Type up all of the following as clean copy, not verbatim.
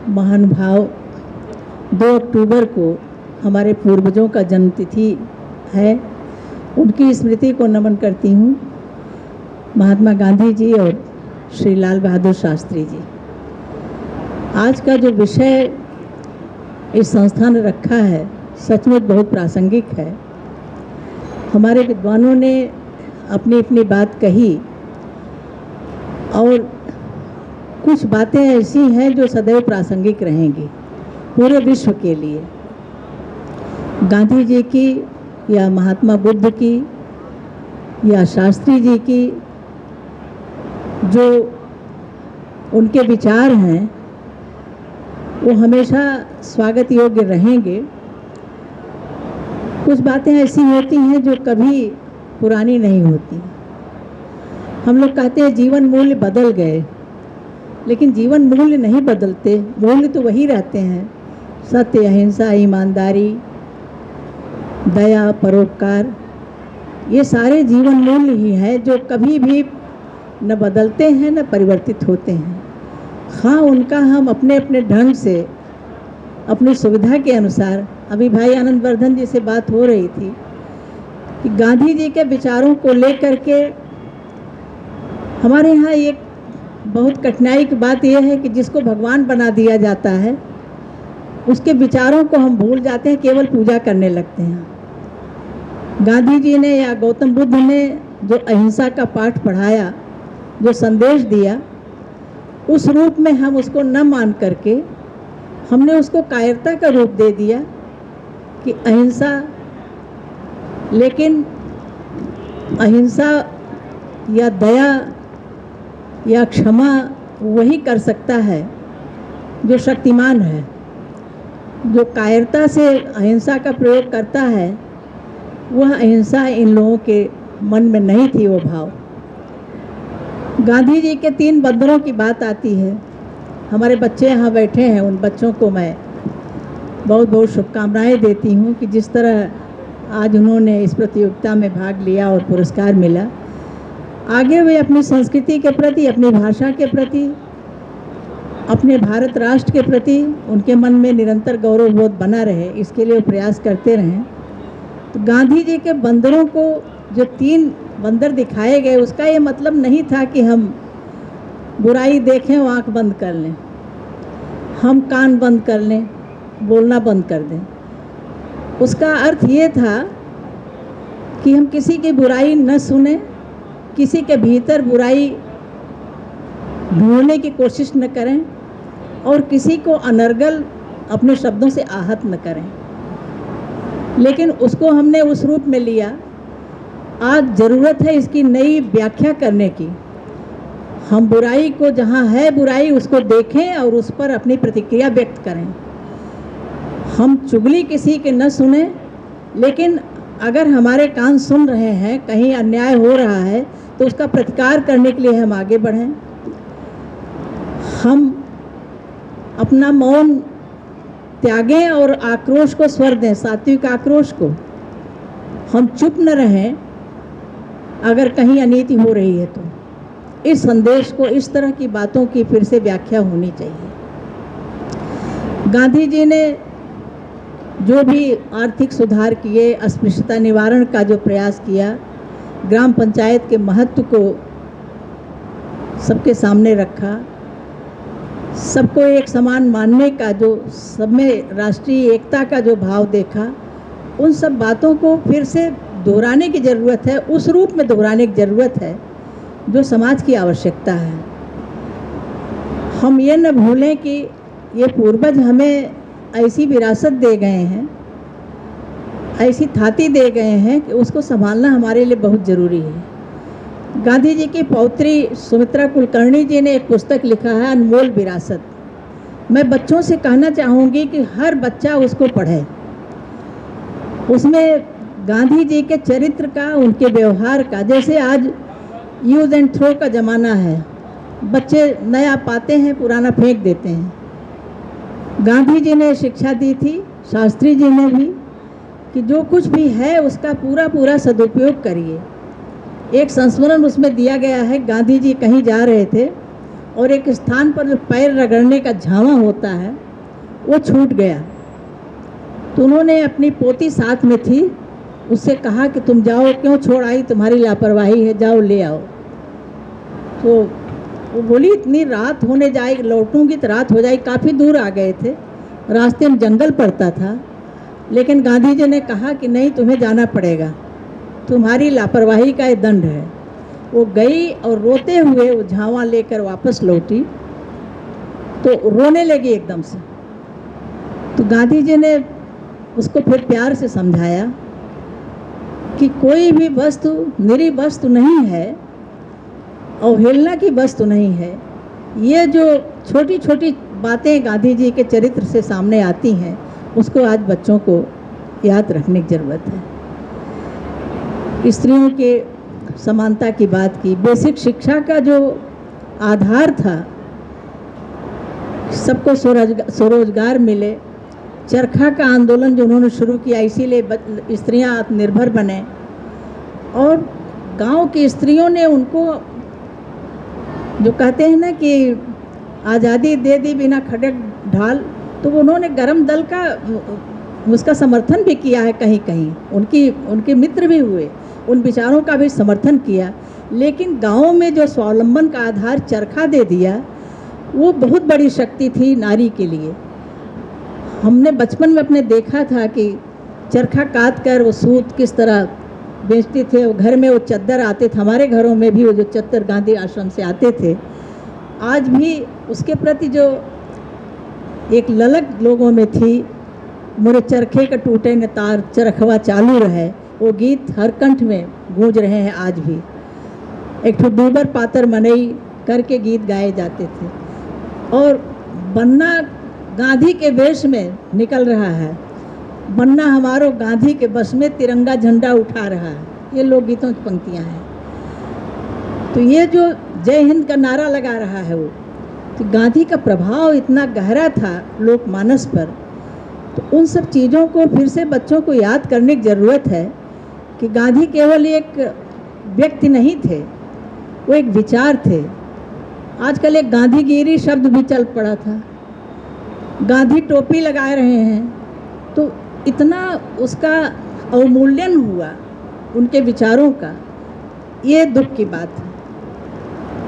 महानुभाव 2 अक्टूबर को हमारे पूर्वजों का जन्मतिथि है, उनकी स्मृति को नमन करती हूँ। महात्मा गांधी जी और श्री लाल बहादुर शास्त्री जी। आज का जो विषय इस संस्था ने रखा है सचमुच बहुत प्रासंगिक है। हमारे विद्वानों ने अपनी अपनी बात कही और कुछ बातें ऐसी हैं जो सदैव प्रासंगिक रहेंगी पूरे विश्व के लिए। गांधी जी की या महात्मा बुद्ध की या शास्त्री जी की जो उनके विचार हैं वो हमेशा स्वागत योग्य रहेंगे। कुछ बातें ऐसी होती हैं जो कभी पुरानी नहीं होती। हम लोग कहते हैं जीवन मूल्य बदल गए, लेकिन जीवन मूल्य नहीं बदलते, मूल्य तो वही रहते हैं। सत्य, अहिंसा, ईमानदारी, दया, परोपकार, ये सारे जीवन मूल्य ही हैं जो कभी भी न बदलते हैं न परिवर्तित होते हैं। हाँ, उनका हम अपने अपने ढंग से अपनी सुविधा के अनुसार, अभी भाई आनंद वर्धन जी से बात हो रही थी कि गांधी जी के विचारों को लेकर के हमारे यहाँ एक बहुत कठिनाई की बात यह है कि जिसको भगवान बना दिया जाता है उसके विचारों को हम भूल जाते हैं, केवल पूजा करने लगते हैं। गांधी जी ने या गौतम बुद्ध ने जो अहिंसा का पाठ पढ़ाया, जो संदेश दिया, उस रूप में हम उसको न मान करके हमने उसको कायरता का रूप दे दिया कि अहिंसा, लेकिन अहिंसा या दया या क्षमा वही कर सकता है जो शक्तिमान है। जो कायरता से अहिंसा का प्रयोग करता है वह अहिंसा इन लोगों के मन में नहीं थी, वो भाव। गांधी जी के 3 बंदरों की बात आती है। हमारे बच्चे यहाँ बैठे हैं, उन बच्चों को मैं बहुत बहुत शुभकामनाएं देती हूँ कि जिस तरह आज उन्होंने इस प्रतियोगिता में भाग लिया और पुरस्कार मिला, आगे वे अपनी संस्कृति के प्रति, अपनी भाषा के प्रति, अपने भारत राष्ट्र के प्रति उनके मन में निरंतर गौरवबोध बना रहे, इसके लिए वो प्रयास करते रहें। तो गांधी जी के बंदरों को जो 3 बंदर दिखाए गए, उसका ये मतलब नहीं था कि हम बुराई देखें और आँख बंद कर लें, हम कान बंद कर लें, बोलना बंद कर दें। उसका अर्थ ये था कि हम किसी की बुराई न सुने, किसी के भीतर बुराई ढूंढने की कोशिश न करें और किसी को अनर्गल अपने शब्दों से आहत न करें। लेकिन उसको हमने उस रूप में लिया। आज ज़रूरत है इसकी नई व्याख्या करने की। हम बुराई को, जहाँ है बुराई, उसको देखें और उस पर अपनी प्रतिक्रिया व्यक्त करें। हम चुगली किसी के न सुने, लेकिन अगर हमारे कान सुन रहे हैं, कहीं अन्याय हो रहा है, तो उसका प्रतिकार करने के लिए हम आगे बढ़ें। हम अपना मौन त्यागें और आक्रोश को स्वर दें, सात्विक आक्रोश को। हम चुप न रहें अगर कहीं अनीति हो रही है तो। इस संदेश को, इस तरह की बातों की फिर से व्याख्या होनी चाहिए। गांधी जी ने जो भी आर्थिक सुधार किए, अस्पृश्यता निवारण का जो प्रयास किया, ग्राम पंचायत के महत्व को सबके सामने रखा, सबको एक समान मानने का जो, सब में राष्ट्रीय एकता का जो भाव देखा, उन सब बातों को फिर से दोहराने की ज़रूरत है, उस रूप में दोहराने की ज़रूरत है जो समाज की आवश्यकता है। हम ये न भूलें कि ये पूर्वज हमें ऐसी विरासत दे गए हैं, ऐसी थाती दे गए हैं कि उसको संभालना हमारे लिए बहुत ज़रूरी है। गांधी जी की पौत्री सुमित्रा कुलकर्णी जी ने एक पुस्तक लिखा है, अनमोल विरासत। मैं बच्चों से कहना चाहूँगी कि हर बच्चा उसको पढ़े। उसमें गांधी जी के चरित्र का, उनके व्यवहार का, जैसे आज यूज़ एंड थ्रो का ज़माना है, बच्चे नया पाते हैं, पुराना फेंक देते हैं। गांधी जी ने शिक्षा दी थी, शास्त्री जी ने भी, कि जो कुछ भी है उसका पूरा पूरा सदुपयोग करिए। एक संस्मरण उसमें दिया गया है। गांधी जी कहीं जा रहे थे, और एक स्थान पर जो पैर रगड़ने का झांवा होता है वो छूट गया। तो उन्होंने अपनी पोती साथ में थी, उससे कहा कि तुम जाओ, क्यों छोड़ आई, तुम्हारी लापरवाही है, जाओ ले आओ। तो वो बोली इतनी रात होने जाएगी, लौटूंगी तो रात हो जाएगी। काफ़ी दूर आ गए थे, रास्ते में जंगल पड़ता था, लेकिन गांधी जी ने कहा कि नहीं, तुम्हें जाना पड़ेगा, तुम्हारी लापरवाही का ये दंड है। वो गई और रोते हुए वो झांवा लेकर वापस लौटी, तो रोने लगी एकदम से। तो गांधी जी ने उसको फिर प्यार से समझाया कि कोई भी वस्तु निरी वस्तु नहीं है, अवहेलना की वस्तु नहीं है। ये जो छोटी छोटी बातें गांधी जी के चरित्र से सामने आती हैं, उसको आज बच्चों को याद रखने की ज़रूरत है। स्त्रियों के समानता की बात की, बेसिक शिक्षा का जो आधार था, सबको स्वरोजगार मिले, चरखा का आंदोलन जो उन्होंने शुरू किया, इसीलिए स्त्रियां आत्मनिर्भर बने। और गांव की स्त्रियों ने उनको, जो कहते हैं ना कि आज़ादी दे दी बिना खड़क ढाल, तो उन्होंने गरम दल का उसका समर्थन भी किया है, कहीं कहीं उनके मित्र भी हुए, उन विचारों का भी समर्थन किया। लेकिन गाँव में जो स्वावलंबन का आधार चरखा दे दिया, वो बहुत बड़ी शक्ति थी नारी के लिए। हमने बचपन में अपने देखा था कि चरखा काट कर वो सूत किस तरह बेचते थे, वो घर में वो चद्दर आते थे, हमारे घरों में भी वो जो चद्दर गांधी आश्रम से आते थे। आज भी उसके प्रति जो एक ललक लोगों में थी, मोरे चरखे का टूटे न तार, चरखवा चालू रहे, वो गीत हर कंठ में गूंज रहे हैं आज भी। एक ठो दूबर पातर मनई करके गीत गाए जाते थे। और बन्ना गांधी के वेश में निकल रहा है, बन्ना हमारो गांधी के बस में तिरंगा झंडा उठा रहा है, ये लोकगीतों की पंक्तियां हैं। तो ये जो जय हिंद का नारा लगा रहा है वो, तो गांधी का प्रभाव इतना गहरा था लोकमानस पर। तो उन सब चीज़ों को फिर से बच्चों को याद करने की ज़रूरत है कि गांधी केवल एक व्यक्ति नहीं थे, वो एक विचार थे। आजकल एक गांधीगिरी शब्द भी चल पड़ा था, गांधी टोपी लगा रहे हैं, तो इतना उसका अवमूल्यन हुआ उनके विचारों का, ये दुख की बात है।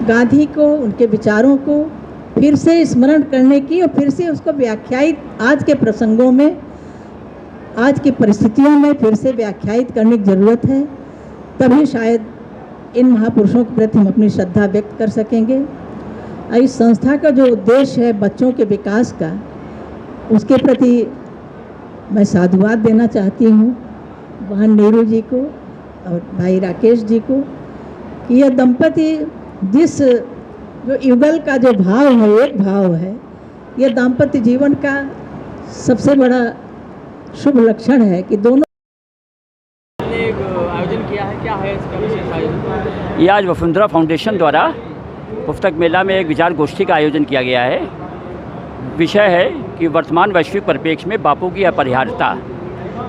गांधी को, उनके विचारों को फिर से स्मरण करने की और फिर से उसको व्याख्यायित आज के प्रसंगों में, आज की परिस्थितियों में फिर से व्याख्यायित करने की ज़रूरत है। तभी शायद इन महापुरुषों के प्रति हम अपनी श्रद्धा व्यक्त कर सकेंगे। इस संस्था का जो उद्देश्य है बच्चों के विकास का, उसके प्रति मैं साधुवाद देना चाहती हूँ बहन नीरू जी को और भाई राकेश जी को, कि यह दंपति जिस जो युगल का जो भाव है, एक भाव है, यह दाम्पत्य जीवन का सबसे बड़ा शुभ लक्षण है कि दोनों ने आयोजन किया है। क्या है इसका विशेष आयोजन? ये आज वसुंधरा फाउंडेशन द्वारा पुस्तक मेला में एक विचार गोष्ठी का आयोजन किया गया है। विषय है कि वर्तमान वैश्विक परिप्रेक्ष्य में बापू की अपरिहार्यता।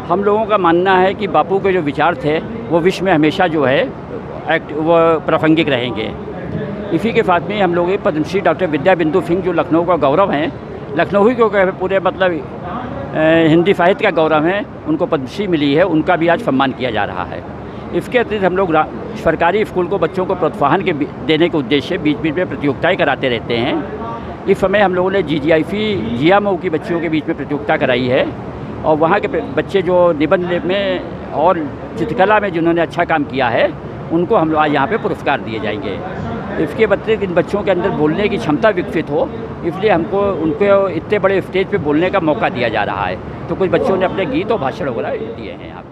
हम लोगों का मानना है कि बापू के जो विचार थे वो विश्व में हमेशा जो है वो प्रासंगिक रहेंगे। इसी के साथ में हम लोग पद्मश्री डॉक्टर विद्या बिंदु सिंह, जो लखनऊ का गौरव हैं, लखनऊ ही को पूरे मतलब हिंदी साहित्य का गौरव है, उनको पद्मश्री मिली है, उनका भी आज सम्मान किया जा रहा है। इसके अतिरिक्त हम लोग सरकारी स्कूल को बच्चों को प्रोत्साहन के देने के उद्देश्य से बीच बीच में प्रतियोगिताएँ कराते रहते हैं। इस समय हम लोगों ने GGIC जियामऊ की बच्चियों के बीच में प्रतियोगिता कराई है, और वहाँ के बच्चे जो निबंध में और चित्रकला में जिन्होंने अच्छा काम किया है, उनको हम लोग आज यहाँ पे पुरस्कार दिए जाएंगे। इसके अतिरिक्त इन बच्चों के अंदर बोलने की क्षमता विकसित हो, इसलिए हमको उनको इतने बड़े स्टेज पे बोलने का मौका दिया जा रहा है। तो कुछ बच्चों ने अपने गीत और भाषण वगैरह दिए हैं यहाँ।